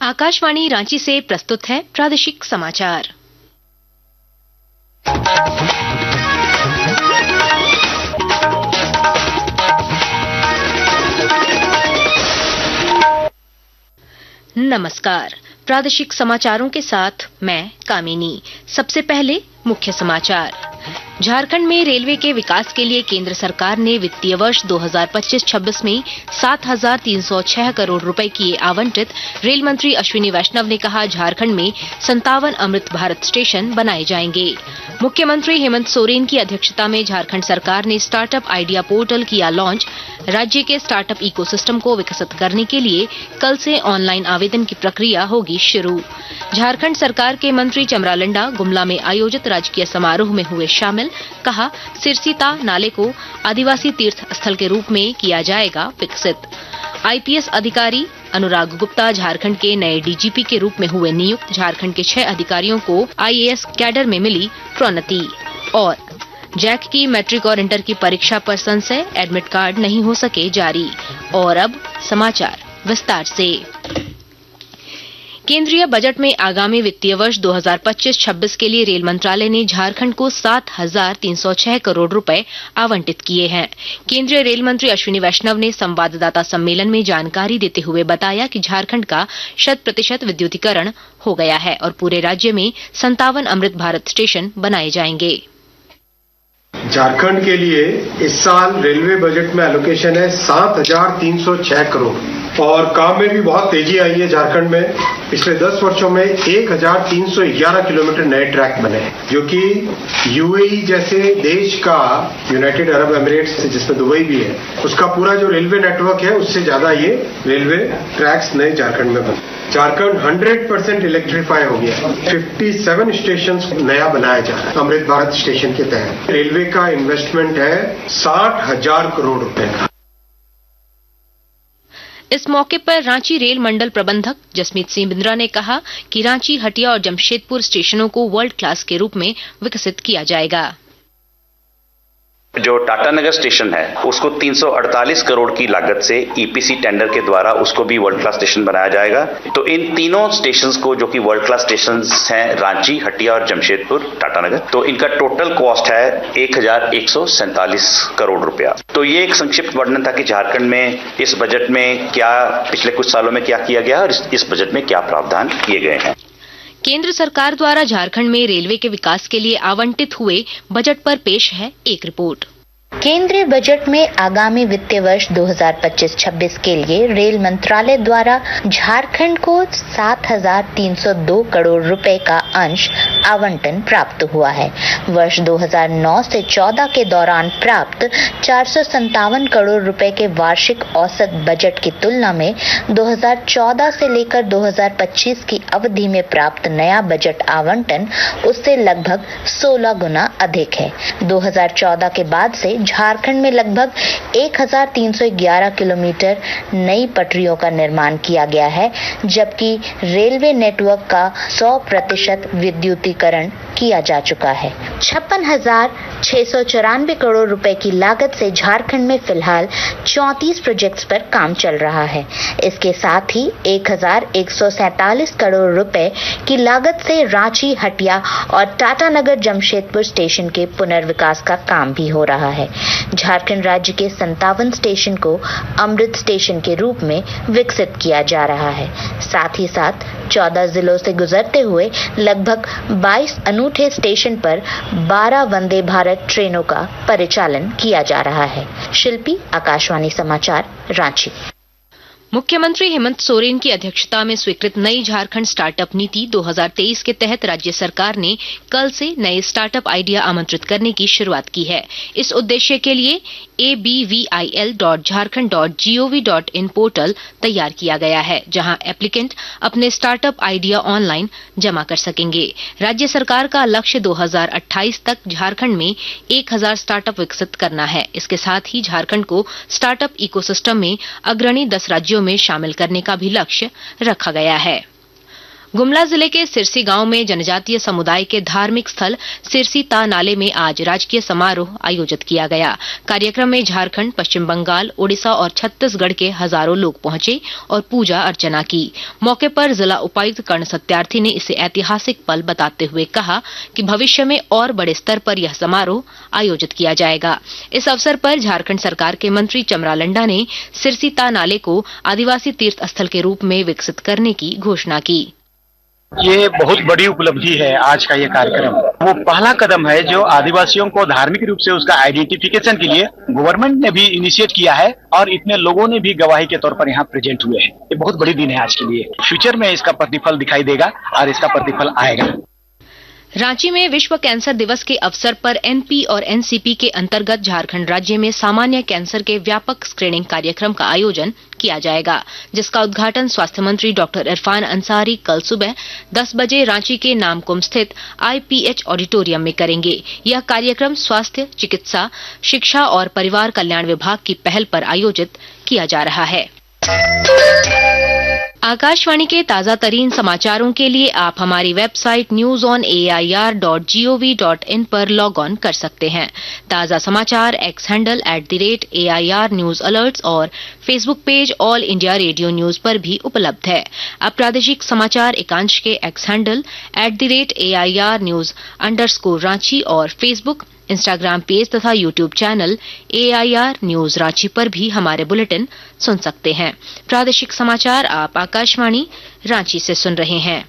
आकाशवाणी रांची से प्रस्तुत है प्रादेशिक समाचार। नमस्कार, प्रादेशिक समाचारों के साथ मैं कामिनी। सबसे पहले मुख्य समाचार। झारखंड में रेलवे के विकास के लिए केंद्र सरकार ने वित्तीय वर्ष 2025-26 में 7,306 करोड़ रुपए किए आवंटित। रेल मंत्री अश्विनी वैष्णव ने कहा, झारखंड में 57 अमृत भारत स्टेशन बनाए जाएंगे। मुख्यमंत्री हेमंत सोरेन की अध्यक्षता में झारखंड सरकार ने स्टार्टअप आइडिया पोर्टल किया लॉन्च। राज्य के स्टार्टअप इकोसिस्टम को विकसित करने के लिए कल से ऑनलाइन आवेदन की प्रक्रिया होगी शुरू। झारखंड सरकार के मंत्री चमरालंडा गुमला में आयोजित राजकीय समारोह में हुए शामिल। कहा, सिरसीता नाले को आदिवासी तीर्थ स्थल के रूप में किया जाएगा विकसित। आईपीएस अधिकारी अनुराग गुप्ता झारखंड के नए डीजीपी के रूप में हुए नियुक्त। झारखंड के 6 अधिकारियों को आईएएस कैडर में मिली प्रोन्नति। और जैक की मैट्रिक और इंटर की परीक्षा पर संशय, एडमिट कार्ड नहीं हो सके जारी। और अब समाचार विस्तार से। केंद्रीय बजट में आगामी वित्तीय वर्ष 2025-26 के लिए रेल मंत्रालय ने झारखंड को 7,306 करोड़ रुपए आवंटित किए हैं। केंद्रीय रेल मंत्री अश्विनी वैष्णव ने संवाददाता सम्मेलन में जानकारी देते हुए बताया कि झारखंड का 100% विद्युतीकरण हो गया है और पूरे राज्य में 57 अमृत भारत स्टेशन बनाए जाएंगे। झारखंड के लिए इस साल रेलवे बजट में एलोकेशन है 7,306 करोड़ और काम में भी बहुत तेजी आई है। झारखंड में पिछले 10 वर्षों में 1,311 किलोमीटर नए ट्रैक बने हैं, जो कि यूएई जैसे देश का, यूनाइटेड अरब एमिरेट्स जिसमें दुबई भी है, उसका पूरा जो रेलवे नेटवर्क है उससे ज्यादा ये रेलवे ट्रैक्स नए झारखंड में बने। झारखंड 100% इलेक्ट्रीफाई हो गया। 57 स्टेशन नया बनाया जा रहा है अमृत भारत स्टेशन के तहत। रेलवे का इन्वेस्टमेंट है 60,000 करोड़ रुपए का। इस मौके पर रांची रेल मंडल प्रबंधक जसमीत सिंह बिंद्रा ने कहा कि रांची, हटिया और जमशेदपुर स्टेशनों को वर्ल्ड क्लास के रूप में विकसित किया जाएगा। जो टाटानगर स्टेशन है उसको 348 करोड़ की लागत से ईपीसी टेंडर के द्वारा उसको भी वर्ल्ड क्लास स्टेशन बनाया जाएगा। तो इन तीनों स्टेशंस को, जो कि वर्ल्ड क्लास स्टेशंस हैं, रांची, हटिया और जमशेदपुर, टाटानगर, तो इनका टोटल कॉस्ट है 1,147 करोड़ रुपया। तो ये एक संक्षिप्त वर्णन था कि झारखंड में इस बजट में क्या, पिछले कुछ सालों में क्या किया गया और इस बजट में क्या प्रावधान किए गए हैं। केंद्र सरकार द्वारा झारखंड में रेलवे के विकास के लिए आवंटित हुए बजट पर पेश है एक रिपोर्ट। केंद्रीय बजट में आगामी वित्तीय वर्ष 2025-26 के लिए रेल मंत्रालय द्वारा झारखंड को 7,302 करोड़ रुपए का अंश आवंटन प्राप्त हुआ है। वर्ष 2009 से 14 के दौरान प्राप्त 457 करोड़ रुपए के वार्षिक औसत बजट की तुलना में 2014 से लेकर 2025 की अवधि में प्राप्त नया बजट आवंटन उससे लगभग 16 गुना अधिक है। 2014 के बाद से झारखंड में लगभग 1,311 किलोमीटर नई पटरियों का निर्माण किया गया है, जबकि रेलवे नेटवर्क का 100% विद्युतीकरण किया जा चुका है। 56,694 करोड़ रुपए की लागत से झारखंड में फिलहाल 34 प्रोजेक्ट्स पर काम चल रहा है। इसके साथ ही 1,147 करोड़ रुपए की लागत से रांची, हटिया और टाटानगर जमशेदपुर स्टेशन के पुनर्विकास का काम भी हो रहा है। झारखंड राज्य के 57 स्टेशन को अमृत स्टेशन के रूप में विकसित किया जा रहा है। साथ ही साथ 14 जिलों से गुजरते हुए लगभग 22 अनूठे स्टेशन पर 12 वंदे भारत ट्रेनों का परिचालन किया जा रहा है। शिल्पी, आकाशवाणी समाचार, रांची। मुख्यमंत्री हेमंत सोरेन की अध्यक्षता में स्वीकृत नई झारखंड स्टार्टअप नीति 2023 के तहत राज्य सरकार ने कल से नए स्टार्टअप आइडिया आमंत्रित करने की शुरुआत की है। इस उद्देश्य के लिए abvil.jharkhand.gov.in पोर्टल तैयार किया गया है, जहां एप्लीकेंट अपने स्टार्टअप आइडिया ऑनलाइन जमा कर सकेंगे। राज्य सरकार का लक्ष्य 2028 तक झारखंड में 1,000 स्टार्टअप विकसित करना है। इसके साथ ही झारखंड को स्टार्टअप इकोसिस्टम में अग्रणी 10 राज्यों में शामिल करने का भी लक्ष्य रखा गया है। गुमला जिले के सिरसी गांव में जनजातीय समुदाय के धार्मिक स्थल सिरसी ता नाले में आज राजकीय समारोह आयोजित किया गया। कार्यक्रम में झारखंड, पश्चिम बंगाल, ओडिशा और छत्तीसगढ़ के हजारों लोग पहुंचे और पूजा अर्चना की। मौके पर जिला उपायुक्त कर्ण सत्यार्थी ने इसे ऐतिहासिक पल बताते हुए कहा कि भविष्य में और बड़े स्तर पर यह समारोह आयोजित किया जाएगा। इस अवसर पर झारखंड सरकार के मंत्री चमरा लंडा ने सिरसी ता नाले को आदिवासी तीर्थ स्थल के रूप में विकसित करने की घोषणा की। ये बहुत बड़ी उपलब्धि है आज का ये कार्यक्रम। वो पहला कदम है जो आदिवासियों को धार्मिक रूप से उसका आइडेंटिफिकेशन के लिए गवर्नमेंट ने भी इनिशिएट किया है और इतने लोगों ने भी गवाही के तौर पर यहाँ प्रेजेंट हुए हैं। ये बहुत बड़ी दिन है आज के लिए। फ्यूचर में इसका प्रतिफल दिखाई देगा और इसका प्रतिफल आएगा। रांची में विश्व कैंसर दिवस के अवसर पर एनपी और एनसीपी के अंतर्गत झारखंड राज्य में सामान्य कैंसर के व्यापक स्क्रीनिंग कार्यक्रम का आयोजन किया जाएगा, जिसका उद्घाटन स्वास्थ्य मंत्री डॉक्टर इरफान अंसारी कल सुबह 10 बजे रांची के नामकुम स्थित आईपीएच ऑडिटोरियम में करेंगे। यह कार्यक्रम स्वास्थ्य, चिकित्सा, शिक्षा और परिवार कल्याण विभाग की पहल पर आयोजित किया जा रहा है। आकाशवाणी के ताजा तरीन समाचारों के लिए आप हमारी वेबसाइट newsonair.gov.in पर लॉग ऑन कर सकते हैं। ताजा समाचार X handle @AIR news alerts और Facebook page All India Radio News पर भी उपलब्ध है। अब प्रादेशिक समाचार एकांश के X handle @AIR news _Ranchi और फेसबुक, इंस्टाग्राम पेज तथा YouTube channel AIR news Ranchi पर भी हमारे बुलेटिन सुन सकते हैं। प्रादेशिक समाचार आप आकाशवाणी रांची से सुन रहे हैं।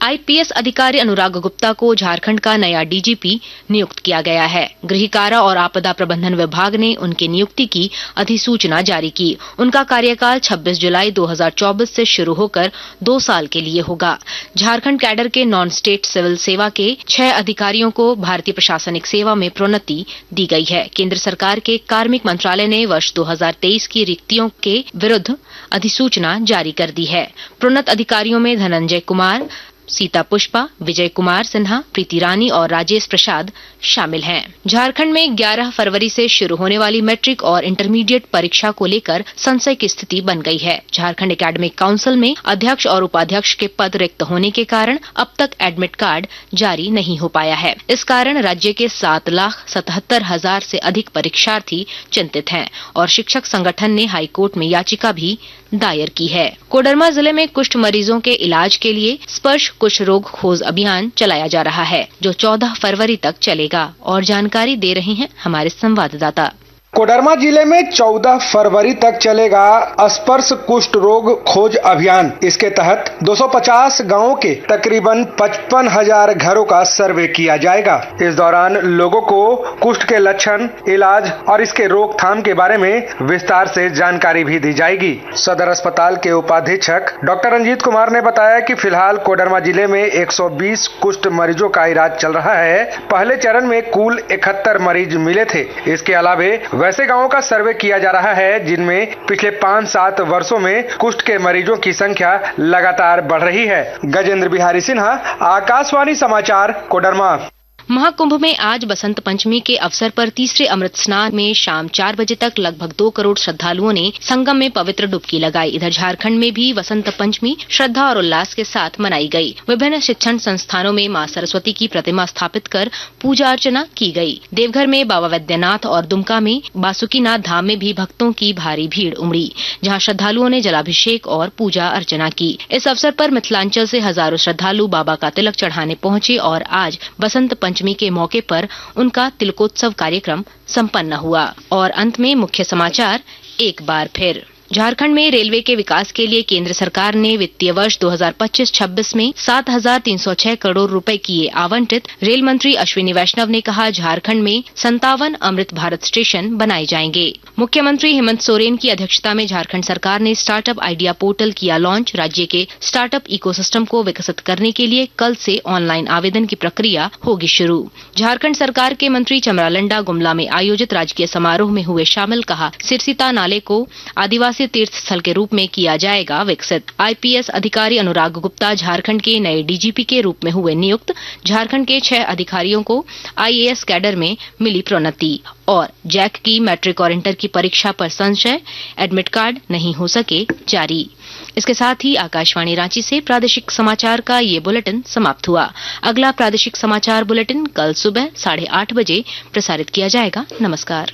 आईपीएस अधिकारी अनुराग गुप्ता को झारखंड का नया डीजीपी नियुक्त किया गया है। गृह कारा और आपदा प्रबंधन विभाग ने उनकी नियुक्ति की अधिसूचना जारी की। उनका कार्यकाल 26 जुलाई 2024 से शुरू होकर 2 साल के लिए होगा। झारखंड कैडर के नॉन स्टेट सिविल सेवा के 6 अधिकारियों को भारतीय प्रशासनिक सेवा में प्रोन्नति दी गई है। केंद्र सरकार के कार्मिक मंत्रालय ने वर्ष 2023 की रिक्तियों के विरुद्ध अधिसूचना जारी कर दी है। प्रोन्नत अधिकारियों में धनंजय कुमार, सीता पुष्पा, विजय कुमार सिन्हा, प्रीति रानी और राजेश प्रसाद शामिल हैं। झारखंड में 11 फरवरी से शुरू होने वाली मैट्रिक और इंटरमीडिएट परीक्षा को लेकर संशय की स्थिति बन गई है। झारखंड एकेडमिक काउंसिल में अध्यक्ष और उपाध्यक्ष के पद रिक्त होने के कारण अब तक एडमिट कार्ड जारी नहीं हो पाया है। इस कारण राज्य के 7,77,000 से अधिक परीक्षार्थी चिंतित हैं और शिक्षक संगठन ने हाईकोर्ट में याचिका भी दायर की है। कोडरमा जिले में कुष्ठ मरीजों के इलाज के लिए स्पर्श कुष्ठ रोग खोज अभियान चलाया जा रहा है, जो 14 फरवरी तक चलेगा। और जानकारी दे रहे हैं हमारे संवाददाता। कोडरमा जिले में 14 फरवरी तक चलेगा स्पर्श कुष्ठ रोग खोज अभियान। इसके तहत 250 गांवों के तकरीबन 55,000 घरों का सर्वे किया जाएगा। इस दौरान लोगों को कुष्ठ के लक्षण, इलाज और इसके रोकथाम के बारे में विस्तार से जानकारी भी दी जाएगी। सदर अस्पताल के उपाधीक्षक डॉक्टर रंजीत कुमार ने बताया कि फिलहाल कोडरमा जिले में 120 कुष्ठ मरीजों का इलाज चल रहा है। पहले चरण में कुल 71 मरीज मिले थे। इसके अलावे वैसे गांवों का सर्वे किया जा रहा है जिनमें पिछले 5-7 वर्षों में कुष्ठ के मरीजों की संख्या लगातार बढ़ रही है। गजेंद्र बिहारी सिन्हा, आकाशवाणी समाचार, कोडरमा। महाकुंभ में आज बसंत पंचमी के अवसर पर तीसरे अमृत स्नान में शाम 4 बजे तक लगभग 2 करोड़ श्रद्धालुओं ने संगम में पवित्र डुबकी लगाई। इधर झारखंड में भी बसंत पंचमी श्रद्धा और उल्लास के साथ मनाई गई। विभिन्न शिक्षण संस्थानों में मां सरस्वती की प्रतिमा स्थापित कर पूजा अर्चना की गई। देवघर में बाबा वैद्यनाथ और दुमका में बासुकीनाथ धाम में भी भक्तों की भारी भीड़ उमड़ी, जहां श्रद्धालुओं ने जलाभिषेक और पूजा अर्चना की। इस अवसर पर मिथिलांचल से हजारों श्रद्धालु बाबा का तिलक चढ़ाने पहुंचे और आज बसंत पंचमी के मौके पर उनका तिलकोत्सव कार्यक्रम संपन्न हुआ। और अंत में मुख्य समाचार एक बार फिर। झारखंड में रेलवे के विकास के लिए केंद्र सरकार ने वित्तीय वर्ष 2025-26 में 7,306 करोड़ रुपए किए आवंटित। रेल मंत्री अश्विनी वैष्णव ने कहा, झारखंड में 57 अमृत भारत स्टेशन बनाए जाएंगे। मुख्यमंत्री हेमंत सोरेन की अध्यक्षता में झारखंड सरकार ने स्टार्टअप आइडिया पोर्टल किया लॉन्च। राज्य के स्टार्टअप इकोसिस्टम को विकसित करने के लिए कल से ऑनलाइन आवेदन की प्रक्रिया होगी शुरू। झारखंड सरकार के मंत्री चमरा लंडा गुमला में आयोजित राजकीय समारोह में हुए शामिल। कहा, सिरसिता नाले को आदिवासी इसे तीर्थ स्थल के रूप में किया जाएगा विकसित। आईपीएस अधिकारी अनुराग गुप्ता झारखंड के नए डीजीपी के रूप में हुए नियुक्त। झारखंड के 6 अधिकारियों को आईएएस कैडर में मिली प्रोन्नति। और जैक की मैट्रिक और इंटर की परीक्षा पर संशय, एडमिट कार्ड नहीं हो सके जारी। इसके साथ ही आकाशवाणी रांची से प्रादेशिक समाचार का ये बुलेटिन समाप्त हुआ। अगला प्रादेशिक समाचार बुलेटिन कल सुबह 8:30 बजे प्रसारित किया जाएगा। नमस्कार।